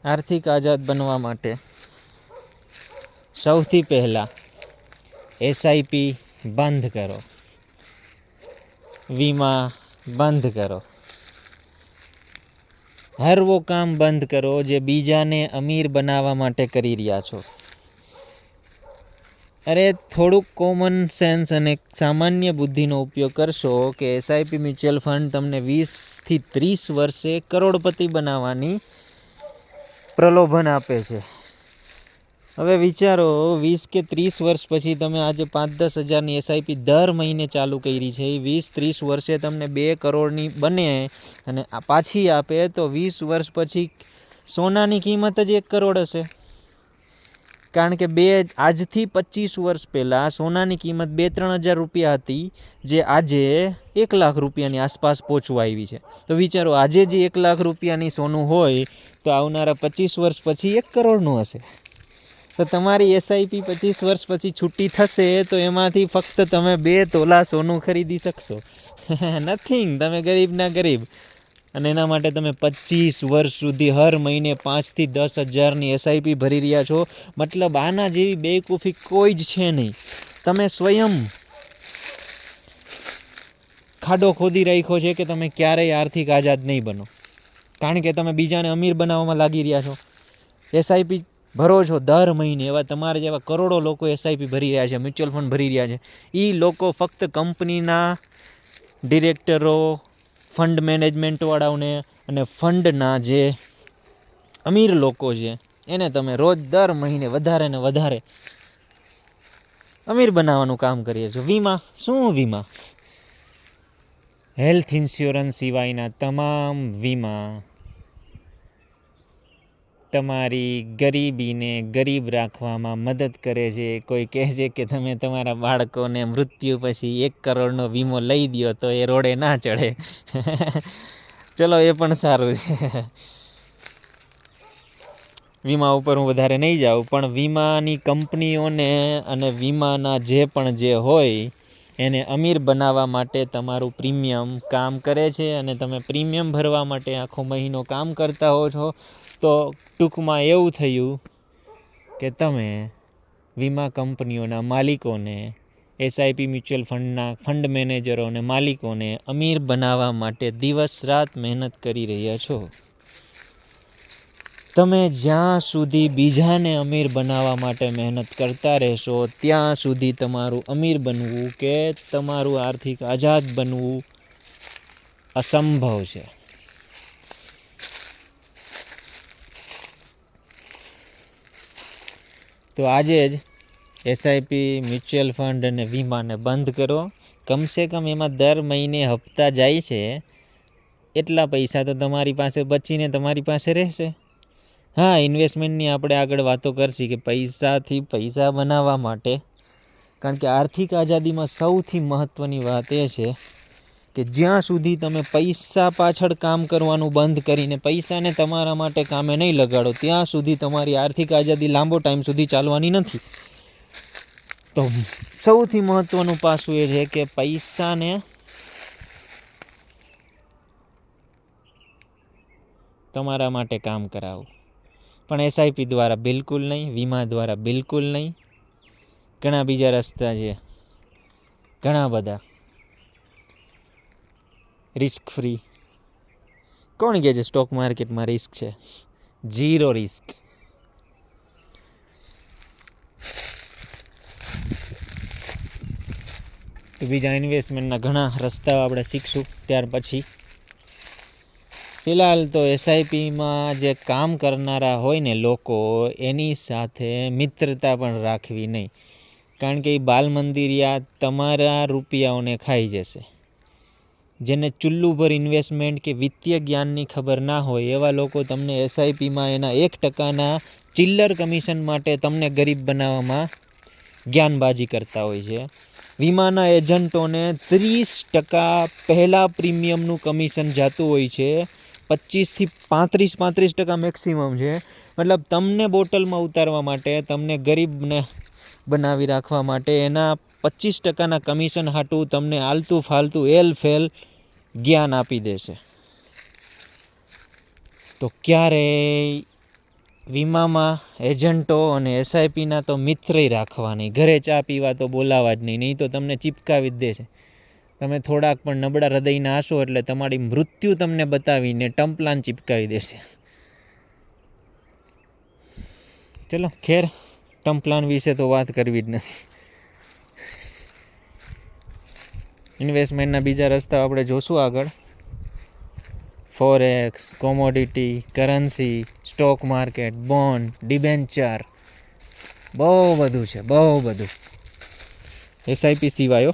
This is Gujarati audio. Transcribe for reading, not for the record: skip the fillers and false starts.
આર્થિક આઝાદ બનવા માટે સૌથી પહેલાં એસઆઈપી બંધ કરો, વીમા બંધ કરો, હર વો કામ બંધ કરો જે બીજાને અમીર બનાવવા માટે કરી રહ્યા છો. અરે થોડુંક કોમન સેન્સ અને સામાન્ય બુદ્ધિનો ઉપયોગ કરશો કે એસઆઈપી મ્યુચ્યુઅલ ફંડ તમને 20થી 30 વર્ષે કરોડપતિ બનાવવાની પ્રલોભન આપે છે. હવે વિચારો 20 કે 30 વર્ષ પછી તમે આજે 5-10 હજારની એસઆઈપી દર મહિને ચાલુ કરી છે, 20-30 વર્ષે તમને 2 કરોડની બને અને પાછી આપે તો 20 વર્ષ પછી સોનાની કિંમત જ 1 કરોડ હશે. કારણ કે આજથી 25 વર્ષ પહેલાં સોનાની કિંમત 2-3 હજાર રૂપિયા હતી, જે આજે 1 લાખ રૂપિયાની આસપાસ પહોંચવા આવી છે. તો વિચારો આજે જે 1 લાખ રૂપિયાની સોનું હોય તો આવનારા 25 વર્ષ પછી 1 કરોડનું હશે. તો તમારી એસઆઈપી 25 વર્ષ પછી છૂટી થશે તો એમાંથી ફક્ત તમે 2 તોલા સોનું ખરીદી શકશો. નથિંગ. તમે ગરીબના ગરીબ. અને એના માટે તમે 25 વર્ષ સુધી હર મહિને 5થી 10 હજારની એસઆઈપી ભરી રહ્યા છો. મતલબ આના જેવી બેવકૂફી કોઈ જ છે નહીં. તમે સ્વયં ખાડો ખોદી રાખ્યો છે કે તમે ક્યારેય આર્થિક આઝાદ નહીં બનો, કારણ કે તમે બીજાને અમીર બનાવવામાં લાગી રહ્યા છો. એસઆઈપી ભરો છો દર મહિને, એવા તમારા જેવા કરોડો લોકો એસઆઈપી ભરી રહ્યા છે, મ્યુચ્યુઅલ ફંડ ભરી રહ્યા છે. એ લોકો ફક્ત કંપનીના ડિરેક્ટરો, ફંડ મેનેજમેન્ટવાળાઓને અને ફંડના જે અમીર લોકો છે એને તમે રોજ દર મહિને વધારે ને વધારે અમીર બનાવવાનું કામ કરીએ છો. વીમા શું વીમા? હેલ્થ ઇન્સ્યોરન્સ સિવાયના તમામ વીમા તમારી ગરીબીને ગરીબ રાખવામાં મદદ કરે છે. કોઈ કહે છે કે તમે તમારા બાળકોને મૃત્યુ પછી 1 કરોડનો વીમો લઈ દો તો એ રોડે ના ચડે. ચલો એ પણ સારું છે. વીમા ઉપર હું વધારે નહીં જાઉં, પણ વીમાની કંપનીઓને અને વીમાના જે હોય એને અમીર બનાવવા માટે તમારું પ્રીમિયમ કામ કરે છે અને તમે પ્રીમિયમ ભરવા માટે આખો મહિનો કામ કરતા હો છો. તો ટૂંકમાં એવું થયું કે તમે વીમા કંપનીઓના માલિકોને, એસઆઈપી મ્યુચ્યુઅલ ફંડના ફંડ મેનેજરોને માલિકોને અમીર બનાવવા માટે દિવસ રાત મહેનત કરી રહ્યા છો. તમે જ્યાં સુધી બીજાને અમીર બનાવવા માટે મહેનત કરતા રહેશો ત્યાં સુધી તમારું અમીર બનવું કે તમારું આર્થિક આઝાદ બનવું અસંભવ છે. તો આજે જ એસઆઈપી, મ્યુચ્યુઅલ ફંડ અને વીમાને બંધ કરો. કમસે કમ એમાં દર મહિને હપ્તા જાય છે એટલા પૈસા તો તમારી પાસે બચીને તમારી પાસે રહેશે. હા, ઇન્વેસ્ટમેન્ટની આપણે આગળ વાતો કરશી કે પૈસાથી પૈસા બનાવવા માટે, કારણ કે આર્થિક આઝાદીમાં સૌથી મહત્ત્વની વાત એ છે કે જ્યાં સુધી તમે પૈસા પાછળ કામ કરવાનું બંધ કરીને પૈસાને તમારા માટે કામે નહીં લગાડો ત્યાં સુધી તમારી આર્થિક આઝાદી લાંબો ટાઈમ સુધી ચાલવાની નથી. તો સૌથી મહત્ત્વનું પાસું એ છે કે પૈસાને તમારા માટે કામ કરાવો. પણ એસઆઈપી દ્વારા બિલકુલ નહીં, વીમા દ્વારા બિલકુલ નહીં. ઘણા બીજા રસ્તા છે, ઘણા બધા. Risk free. કોણ કહે છે સ્ટોક માર્કેટમાં રિસ્ક છે? 0 રિસ્ક. તો બીજા ઇન્વેસ્ટમેન્ટના ઘણા રસ્તાઓ આપણે શીખશું ત્યાર પછી. ફિલહાલ તો એસઆઈપીમાં જે કામ કરનારા હોય ને લોકો, એની સાથે મિત્રતા પણ રાખવી નહીં, કારણ કે એ બાલ મંદિરિયા તમારા રૂપિયાઓને ખાઈ જશે. જેને ચુલ્લુ પર ઇન્વેસ્ટમેન્ટ કે વિત્તીય જ્ઞાનની ખબર ના હોય એવા લોકો તમને એસઆઈપીમાં એના 1% ચિલ્લર કમિશન માટે તમને ગરીબ બનાવવામાં જ્ઞાનબાજી કરતા હોય છે. વીમાના એજન્ટોને 30% પહેલાં પ્રીમિયમનું કમિશન જતું હોય છે, 25થી 35% મેક્સિમમ છે. મતલબ તમને બોટલમાં ઉતારવા માટે, તમને ગરીબને બનાવી રાખવા માટે એના 25%ના કમિશન હાટું તમને આલતું ફાલતું એલ-ફેલ જ્ઞાન આપી દેશે. તો ક્યારેય વીમામાં એજન્ટો અને એસઆઈપીના તો મિત્રય રાખવા નહીં. ઘરે ચા પીવા તો બોલાવા જ નહીં તો તમને ચીપકાવી જ દેશે. તમે થોડાક પણ નબળા હૃદયના હશો એટલે તમારી મૃત્યુ તમને બતાવીને ટમ્પલાન ચીપકાવી દેશે. ચલો ખેર, ટમ્પલાન વિશે તો વાત કરવી જ નથી. ઇન્વેસ્ટમેન્ટના બીજા રસ્તા આપણે જોશું આગળ. Forex, commodity, currency, stock market, bond, debenture, બહુ બધું છે, બહુ બધું. એસઆઈપી સિવાય